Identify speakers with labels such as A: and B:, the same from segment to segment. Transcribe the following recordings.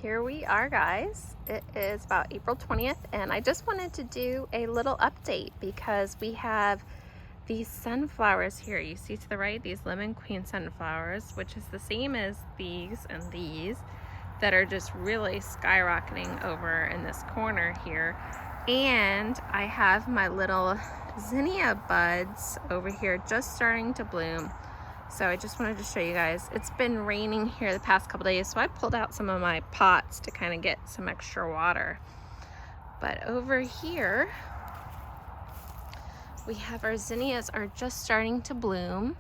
A: Here we are, guys. It is about April 20th, and I just wanted to do a little update because we have these sunflowers here. You see to the right, these lemon queen sunflowers, which is the same as these and these, that are just really skyrocketing over in this corner here. And I have my little zinnia buds over here just starting to bloom. So I just wanted to show you guys. It's been raining here the past couple days, so I pulled out some of my pots to kind of get some extra water. But over here, we have our zinnias are just starting to bloom.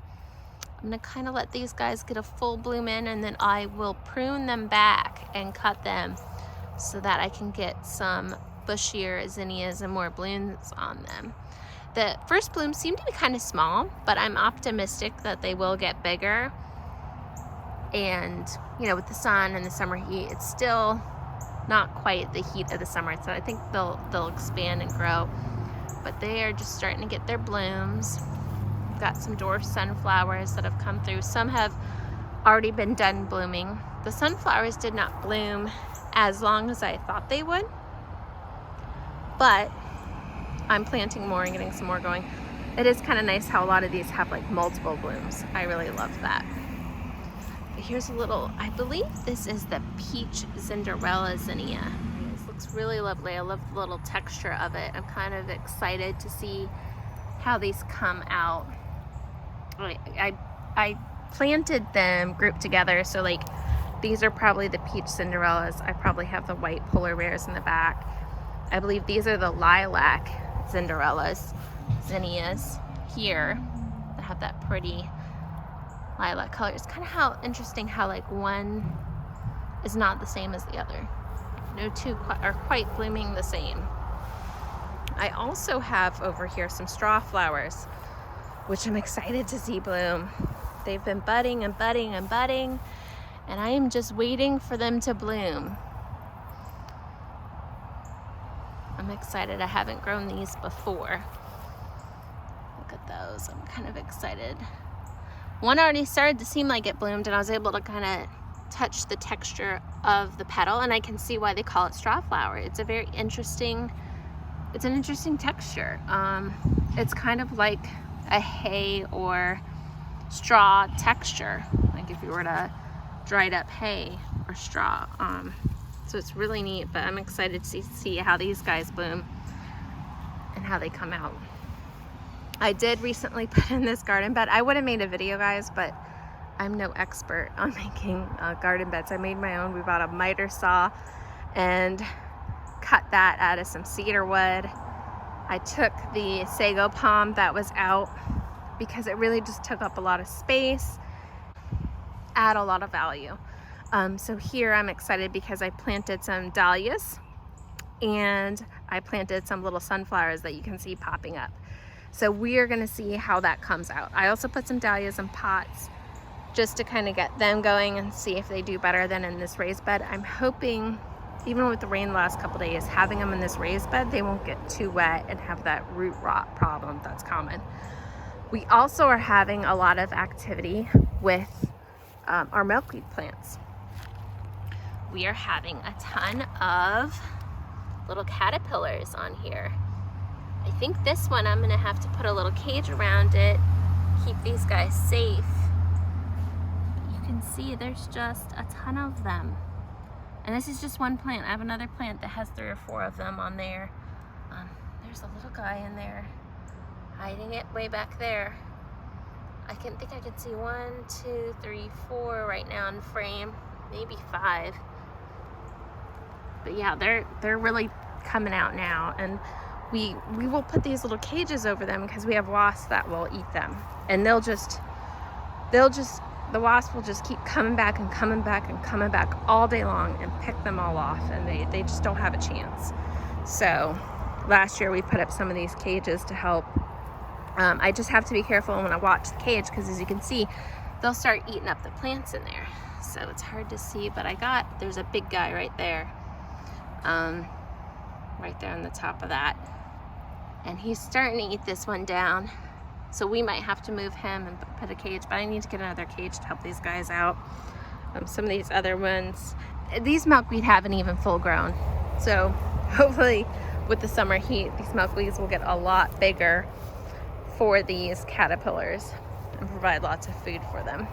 A: I'm gonna kind of let these guys get a full bloom in, and then I will prune them back and cut them so that I can get some bushier zinnias and more blooms on them. The first blooms seem to be kind of small, but I'm optimistic that they will get bigger. And, you know, with the sun and the summer heat, it's still not quite the heat of the summer. So I think they'll expand and grow. But they are just starting to get their blooms. We've got some dwarf sunflowers that have come through. Some have already been done blooming. The sunflowers did not bloom as long as I thought they would, but I'm planting more and getting some more going. It is kind of nice how a lot of these have like multiple blooms. I really love that. But here's a little, I believe this is the peach Cinderella zinnia. This looks really lovely. I love the little texture of it. I'm kind of excited to see how these come out. I planted them grouped together, so like these are probably the peach Cinderellas. I probably have the white polar bears in the back. I believe these are the lilac Cinderellas, zinnias here that have that pretty lilac color. It's kind of how interesting how like one is not the same as the other. No two are quite blooming the same. I also have over here some straw flowers, which I'm excited to see bloom. They've been budding and budding and budding, and I am just waiting for them to bloom. I'm excited. I haven't grown these before. Look at those. I'm kind of excited. One already started to seem like it bloomed, and I was able to kind of touch the texture of the petal, and I can see why they call it straw flower. It's a very interesting, it's an interesting texture. It's kind of like a hay or straw texture, like if you were to dried up hay or straw. So it's really neat, but I'm excited to see how these guys bloom and how they come out. I did recently put in this garden bed. I would have made a video, guys, but I'm no expert on making garden beds. I made my own. We bought a miter saw and cut that out of some cedar wood. I took the sago palm that was out because it really just took up a lot of space, add a lot of value. So here I'm excited because I planted some dahlias and I planted some little sunflowers that you can see popping up. So we are gonna see how that comes out. I also put some dahlias in pots just to kind of get them going and see if they do better than in this raised bed. I'm hoping, even with the rain the last couple days, having them in this raised bed, they won't get too wet and have that root rot problem that's common. We also are having a lot of activity with our milkweed plants. We are having a ton of little caterpillars on here. I think this one I'm gonna have to put a little cage around it, keep these guys safe. But you can see there's just a ton of them. And this is just one plant. I have another plant that has 3 or 4 of them on there. There's a little guy in there, hiding it way back there. I think I can see 1, 2, 3, 4 right now in frame, maybe 5. But yeah, they're really coming out now, and we will put these little cages over them because we have wasps that will eat them, and the wasp will just keep coming back and coming back and coming back all day long and pick them all off, and they just don't have a chance. So last year we put up some of these cages to help. I just have to be careful when I watch the cage because, as you can see, they'll start eating up the plants in there. So it's hard to see, but there's a big guy right there. Right there on the top of that, and he's starting to eat this one down, so we might have to move him and put a cage, but I need to get another cage to help these guys out. Some of these other ones these milkweed haven't even full grown. So hopefully with the summer heat, these milkweeds will get a lot bigger for these caterpillars and provide lots of food for them.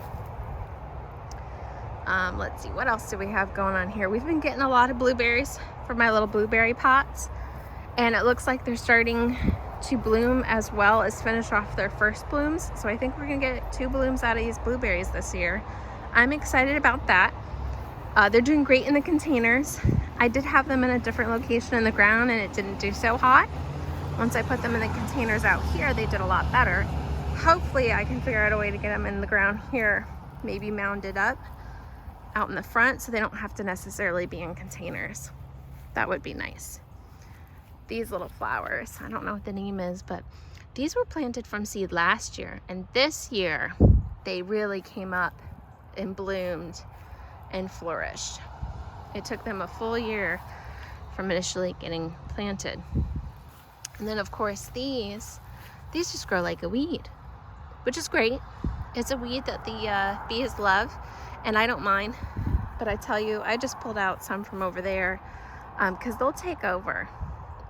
A: Let's see, what else do we have going on here? We've been getting a lot of blueberries for my little blueberry pots, and it looks like they're starting to bloom as well as finish off their first blooms. So I think we're gonna get 2 blooms out of these blueberries this year. I'm excited about that. They're doing great in the containers. I did have them in a different location in the ground and it didn't do so hot. Once I put them in the containers out here, they did a lot better. Hopefully I can figure out a way to get them in the ground here, maybe mounded up out in the front so they don't have to necessarily be in containers. That would be nice. These little flowers, I don't know what the name is, but these were planted from seed last year, and this year they really came up and bloomed and flourished. It took them a full year from initially getting planted. And then of course these just grow like a weed, which is great. It's a weed that the bees love, and I don't mind. But I tell you, I just pulled out some from over there because they'll take over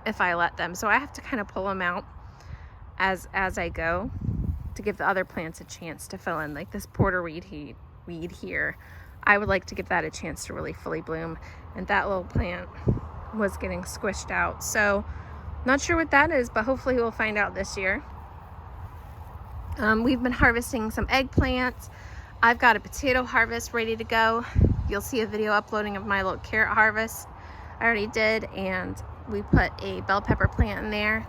A: if I let them. So I have to kind of pull them out as I go to give the other plants a chance to fill in. Like this porterweed weed here, I would like to give that a chance to really fully bloom. And that little plant was getting squished out. So not sure what that is, but hopefully we'll find out this year. We've been harvesting some eggplants. I've got a potato harvest ready to go. You'll see a video uploading of my little carrot harvest. I already did, and we put a bell pepper plant in there.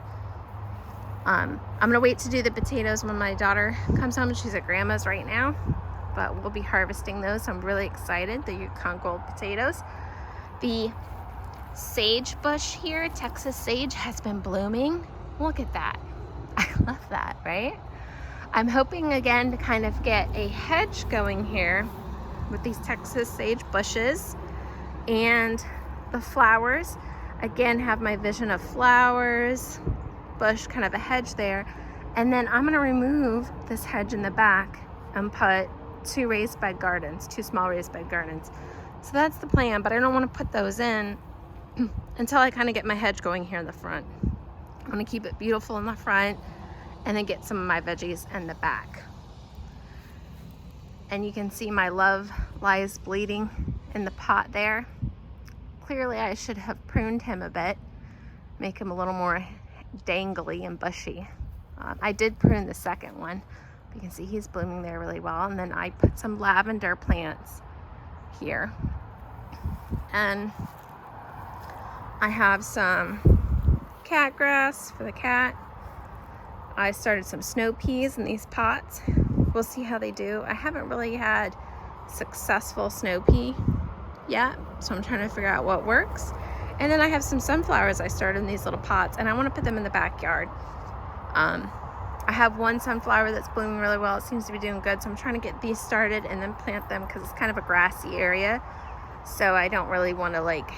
A: I'm gonna wait to do the potatoes when my daughter comes home. She's at grandma's right now, but we'll be harvesting those. I'm really excited. The Yukon Gold potatoes. The sage bush here, Texas sage, has been blooming. Look at that. I love that, right? I'm hoping again to kind of get a hedge going here with these Texas sage bushes and the flowers. Again, have my vision of flowers, bush, kind of a hedge there. And then I'm gonna remove this hedge in the back and put 2 raised bed gardens, 2 small raised bed gardens. So that's the plan, but I don't wanna put those in until I kind of get my hedge going here in the front. I'm gonna keep it beautiful in the front and then get some of my veggies in the back. And you can see my love lies bleeding in the pot there. Clearly I should have pruned him a bit, make him a little more dangly and bushy. I did prune the second one. You can see he's blooming there really well. And then I put some lavender plants here. And I have some cat grass for the cat. I started some snow peas in these pots. We'll see how they do. I haven't really had successful snow pea yet, so I'm trying to figure out what works. And then I have some sunflowers I started in these little pots, and I want to put them in the backyard. I have one sunflower that's blooming really well. It seems to be doing good, so I'm trying to get these started and then plant them because it's kind of a grassy area. So I don't really want to like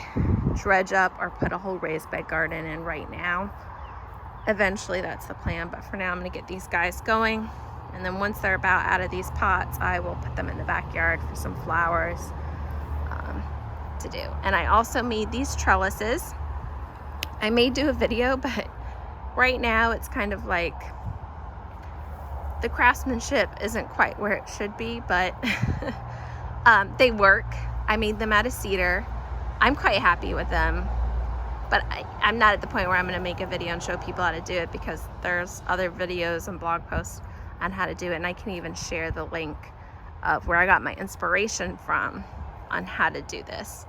A: dredge up or put a whole raised bed garden in right now. Eventually that's the plan, but for now I'm going to get these guys going, and then once they're about out of these pots I will put them in the backyard for some flowers to do. And I also made these trellises. I may do a video, but right now it's kind of like the craftsmanship isn't quite where it should be, but they work. I made them out of cedar. I'm quite happy with them. But I'm not at the point where I'm going to make a video and show people how to do it, because there's other videos and blog posts on how to do it. And I can even share the link of where I got my inspiration from on how to do this.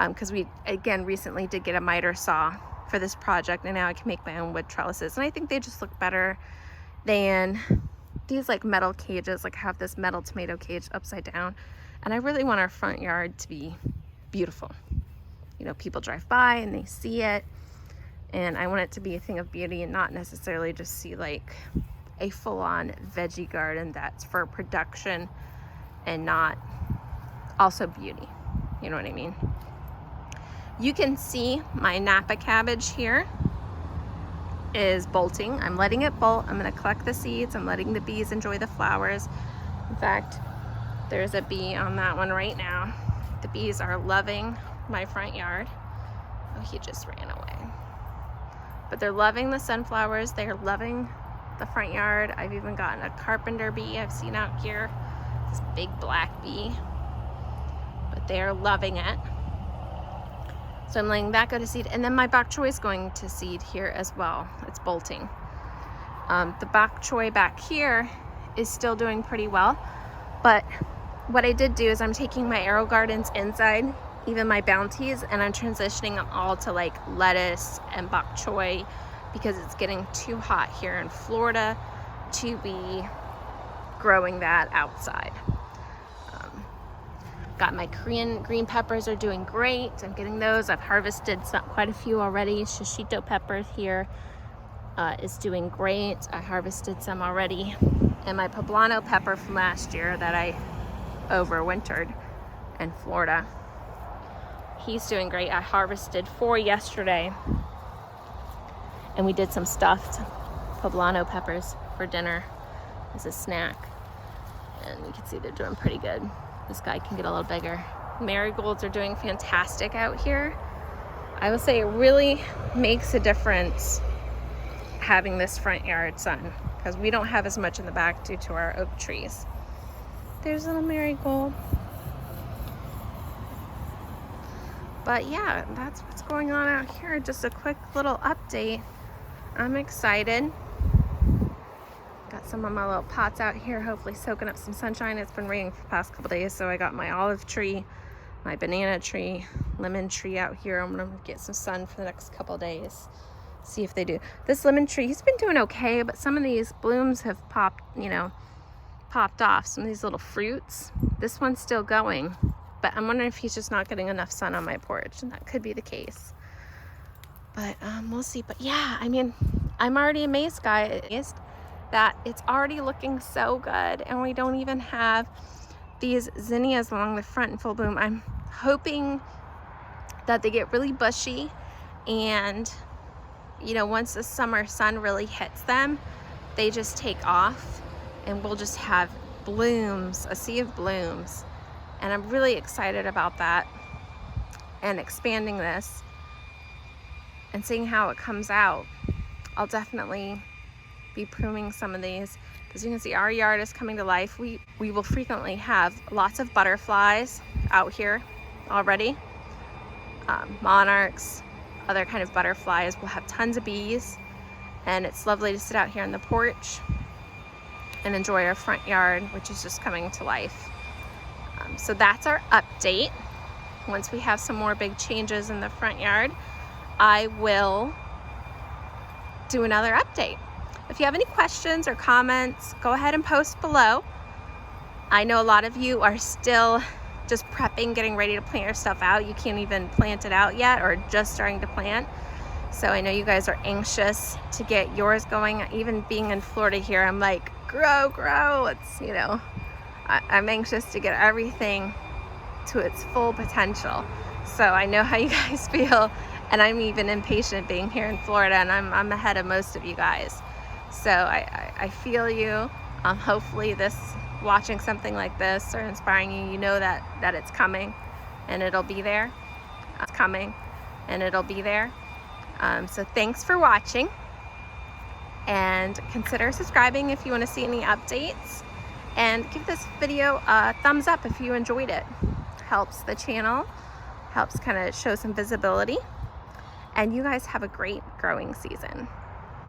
A: Because we, again, recently did get a miter saw for this project, and now I can make my own wood trellises. And I think they just look better than these like metal cages. Like I have this metal tomato cage upside down. And I really want our front yard to be beautiful. You know, people drive by and they see it, and I want it to be a thing of beauty and not necessarily just see like a full-on veggie garden that's for production and not also beauty. You know what I mean? You can see my Napa cabbage here is bolting. I'm letting it bolt. I'm going to collect the seeds. I'm letting the bees enjoy the flowers. In fact, there's a bee on that one right now. The bees are loving my front yard. Oh, he just ran away. But they're loving the sunflowers. They're loving the front yard. I've even gotten a carpenter bee I've seen out here. This big black bee. But they're loving it. So I'm letting that go to seed. And then my bok choy is going to seed here as well. It's bolting. The bok choy back here is still doing pretty well. But what I did do is I'm taking my arrow gardens inside, even my bounties, and I'm transitioning them all to like lettuce and bok choy because it's getting too hot here in Florida to be growing that outside. Got my Korean green peppers are doing great. I'm getting those. I've harvested quite a few already. Shishito pepper here is doing great. I harvested some already. And my poblano pepper from last year that I overwintered in Florida, he's doing great. I harvested 4 yesterday. And we did some stuffed poblano peppers for dinner as a snack. And you can see they're doing pretty good. This guy can get a little bigger. Marigolds are doing fantastic out here. I will say it really makes a difference having this front yard sun because we don't have as much in the back due to our oak trees. There's a little marigold. But yeah, that's what's going on out here. Just a quick little update. I'm excited. Got some of my little pots out here, hopefully soaking up some sunshine. It's been raining for the past couple days, so I got my olive tree, my banana tree, lemon tree out here. I'm gonna get some sun for the next couple days. See if they do. This lemon tree, he's been doing okay, but some of these blooms have popped off. Some of these little fruits. This one's still going, but I'm wondering if he's just not getting enough sun on my porch, and that could be the case. But we'll see. But yeah, I mean, I'm already amazed, guys, that it's already looking so good, and we don't even have these zinnias along the front in full bloom. I'm hoping that they get really bushy, and once the summer sun really hits them, they just take off, and we'll just have blooms, a sea of blooms. And I'm really excited about that, and expanding this and seeing how it comes out. I'll definitely be pruning some of these. As you can see, our yard is coming to life. We will frequently have lots of butterflies out here already. Monarchs, other kind of butterflies. We'll have tons of bees, and it's lovely to sit out here on the porch and enjoy our front yard, which is just coming to life. So that's our update. Once we have some more big changes in the front yard, I will do another update. If you have any questions or comments, go ahead and post below. I know a lot of you are still just prepping, getting ready to plant your stuff out. You can't even plant it out yet, or just starting to plant. So I know you guys are anxious to get yours going. Even being in Florida here, I'm like, grow. It's, I'm anxious to get everything to its full potential. So I know how you guys feel, and I'm even impatient being here in Florida, and I'm ahead of most of you guys. So I feel you. Hopefully watching something like this or inspiring you, that it's coming and it'll be there. It's coming and it'll be there. So thanks for watching, and consider subscribing if you want to see any updates, and give this video a thumbs up if you enjoyed it. Helps the channel, helps kind of show some visibility, and you guys have a great growing season.